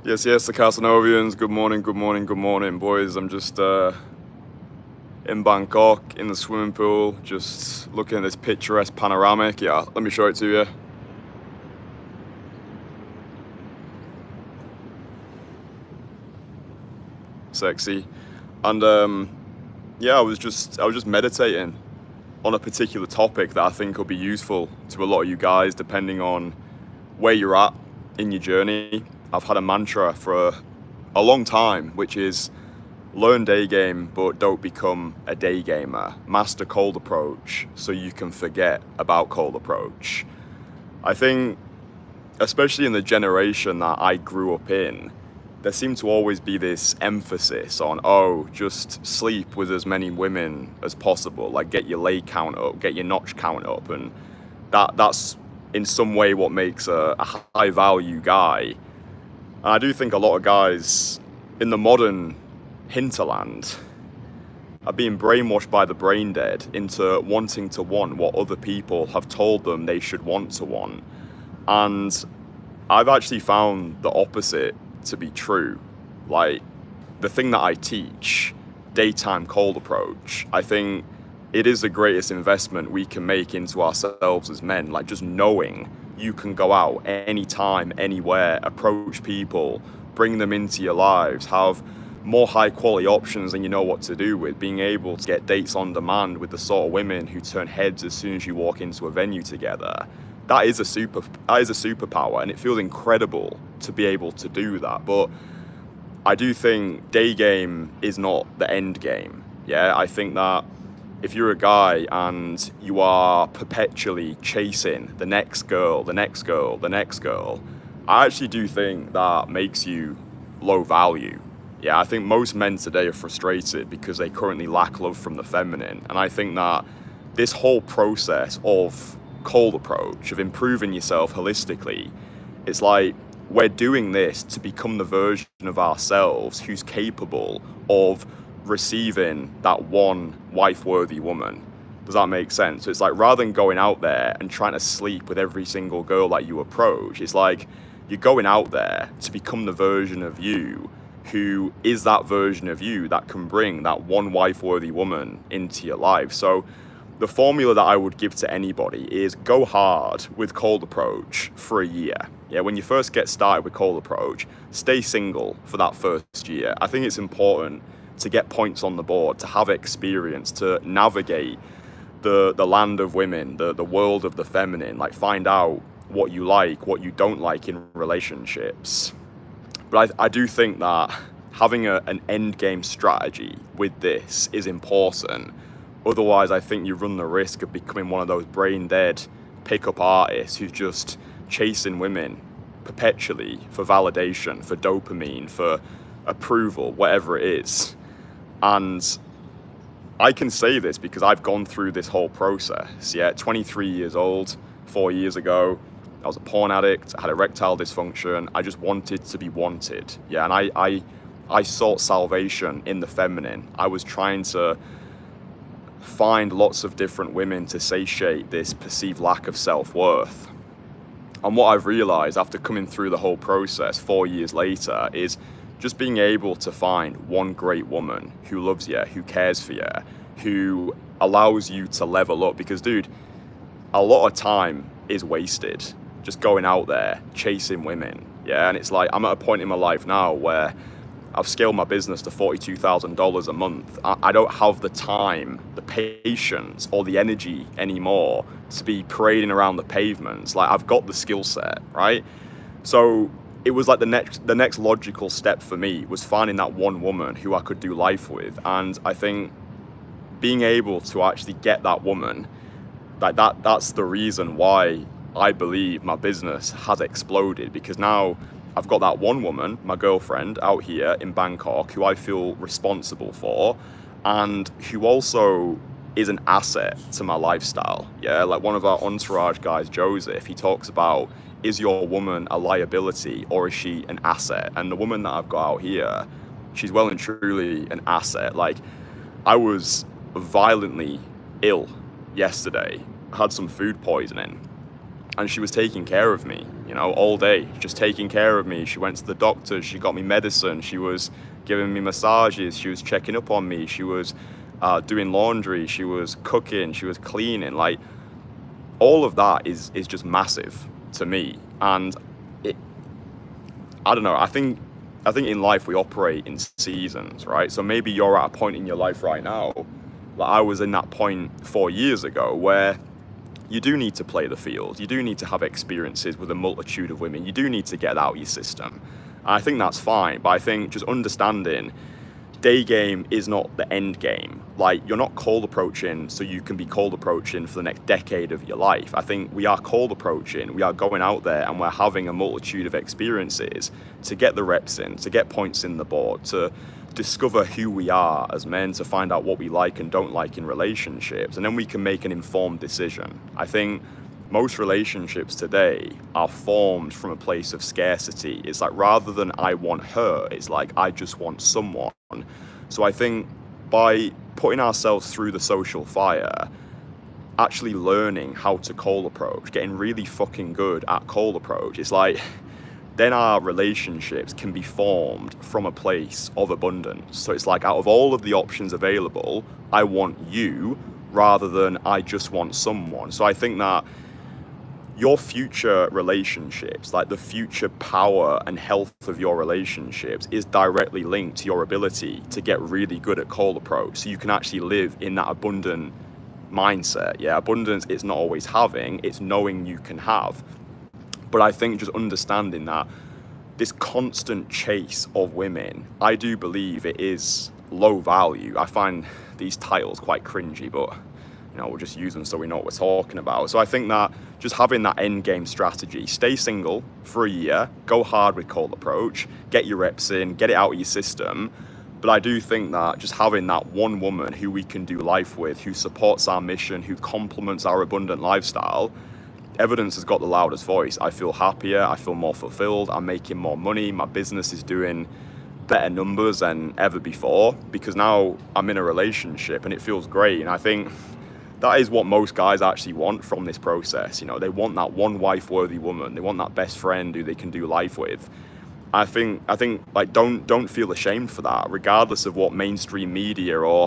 Yes, yes, the Casanovians. Good morning, good morning, good morning, boys. I'm just in Bangkok in the swimming pool, just looking at this picturesque panoramic. Yeah, let me show it to you. Sexy. And yeah, I was just meditating on a particular topic that I think will be useful to a lot of you guys, depending on where you're at in your journey. I've had a mantra for a long time, which is learn day game, but don't become a day gamer. Master cold approach so you can forget about cold approach. I think, especially in the generation that I grew up in, there seemed to always be this emphasis on, oh, just sleep with as many women as possible, like get your leg count up, get your notch count up, and that's in some way what makes a high value guy. And I do think a lot of guys in the modern hinterland are being brainwashed by the brain dead into wanting to want what other people have told them they should want to want. And I've actually found the opposite to be true. Like, the thing that I teach, daytime cold approach, I think it is the greatest investment we can make into ourselves as men. Like, just knowing you can go out anytime, anywhere, approach people, bring them into your lives, have more high quality options than you know what to do with, being able to get dates on demand with the sort of women who turn heads as soon as you walk into a venue together. That is a superpower, and it feels incredible to be able to do that. But I do think day game is not the end game. Yeah, I think that if you're a guy and you are perpetually chasing the next girl, the next girl, the next girl, I actually do think that makes you low value. Yeah, I think most men today are frustrated because they currently lack love from the feminine. And I think that this whole process of cold approach, of improving yourself holistically, it's like we're doing this to become the version of ourselves who's capable of receiving that one wife-worthy woman. Does that make sense? So it's like, rather than going out there and trying to sleep with every single girl that you approach, it's like you're going out there to become the version of you who is that version of you that can bring that one wife-worthy woman into your life. So the formula that I would give to anybody is go hard with cold approach for a year. Yeah, when you first get started with cold approach, stay single for that first year. I think it's important to get points on the board, to have experience, to navigate the land of women, the world of the feminine, like find out what you like, what you don't like in relationships. But I do think that having an end game strategy with this is important. Otherwise, I think you run the risk of becoming one of those brain dead pickup artists who's just chasing women perpetually for validation, for dopamine, for approval, whatever it is. And I can say this because I've gone through this whole process. Yeah, 23 years old, 4 years ago, I was a porn addict, I had erectile dysfunction, I just wanted to be wanted. Yeah, and I sought salvation in the feminine. I was trying to find lots of different women to satiate this perceived lack of self-worth. And what I've realized after coming through the whole process 4 years later is just being able to find one great woman who loves you, who cares for you, who allows you to level up. Because, dude, a lot of time is wasted just going out there chasing women. Yeah, and it's like I'm at a point in my life now where I've scaled my business to $42,000 a month. I don't have the time, the patience, or the energy anymore to be parading around the pavements. Like, I've got the skill set, right? So it was like the next logical step for me was finding that one woman who I could do life with. And I think being able to actually get that woman, like that's the reason why I believe my business has exploded, because now I've got that one woman, my girlfriend, out here in Bangkok, who I feel responsible for, and who also is an asset to my lifestyle. Yeah, like one of our Entourage guys, Joseph, he talks about, is your woman a liability or is she an asset? And the woman that I've got out here, she's well and truly an asset. Like, I was violently ill yesterday. I had some food poisoning. and she was taking care of me, you know, all day, just taking care of me. She went to the doctor, she got me medicine, she was giving me massages, she was checking up on me, she was doing laundry, she was cooking, she was cleaning. Like, all of that is just massive to me. And I don't know, I think in life we operate in seasons, right? So maybe you're at a point in your life right now, like I was in that point 4 years ago, where you do need to play the field. You do need to have experiences with a multitude of women. You do need to get out your system. And I think that's fine, but I think just understanding day game is not the end game. Like, you're not cold approaching so you can be cold approaching for the next decade of your life. I think we are cold approaching. We are going out there and we're having a multitude of experiences to get the reps in, to get points in the board, to discover who we are as men, to find out what we like and don't like in relationships, and then we can make an informed decision. I think most relationships today are formed from a place of scarcity. It's like, rather than I want her, it's like I just want someone. So I think by putting ourselves through the social fire, actually learning how to cold approach, getting really fucking good at cold approach, it's like then our relationships can be formed from a place of abundance. So it's like, out of all of the options available, I want you rather than I just want someone. So I think that your future relationships, like the future power and health of your relationships, is directly linked to your ability to get really good at cold approach, so you can actually live in that abundant mindset. Yeah, abundance is not always having, it's knowing you can have. But I think just understanding that this constant chase of women, I do believe it is low value. I find these titles quite cringy, but you know, we'll just use them so we know what we're talking about. So I think that just having that end game strategy, stay single for a year, go hard with cold approach, get your reps in, get it out of your system. But I do think that just having that one woman who we can do life with, who supports our mission, who complements our abundant lifestyle, evidence has got the loudest voice. I feel happier, I feel more fulfilled, I'm making more money, my business is doing better numbers than ever before, because now I'm in a relationship and it feels great. And I think that is what most guys actually want from this process. You know, they want that one wife worthy woman, they want that best friend who they can do life with. I think like, don't feel ashamed for that, regardless of what mainstream media or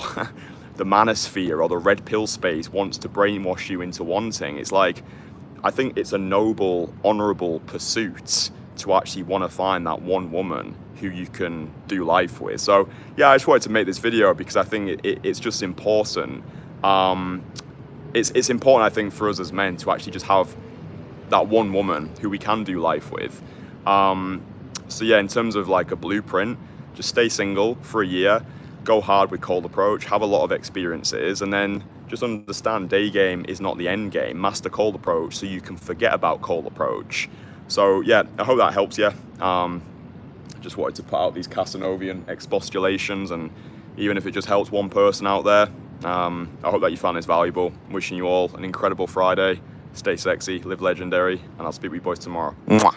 the manosphere or the red pill space wants to brainwash you into wanting. It's like, I think it's a noble, honorable pursuit to actually want to find that one woman who you can do life with. So yeah, I just wanted to make this video because I think it's just important. It's important, I think, for us as men to actually just have that one woman who we can do life with. So yeah, in terms of like a blueprint, just stay single for a year, go hard with cold approach, have a lot of experiences, and then just understand day game is not the end game. Master cold approach so you can forget about cold approach. So yeah, I hope that helps you. Just wanted to put out these Casanovian expostulations, and even if it just helps one person out there, I hope that you found this valuable. I'm wishing you all an incredible Friday. Stay sexy, live legendary, and I'll speak with you boys tomorrow. Mwah.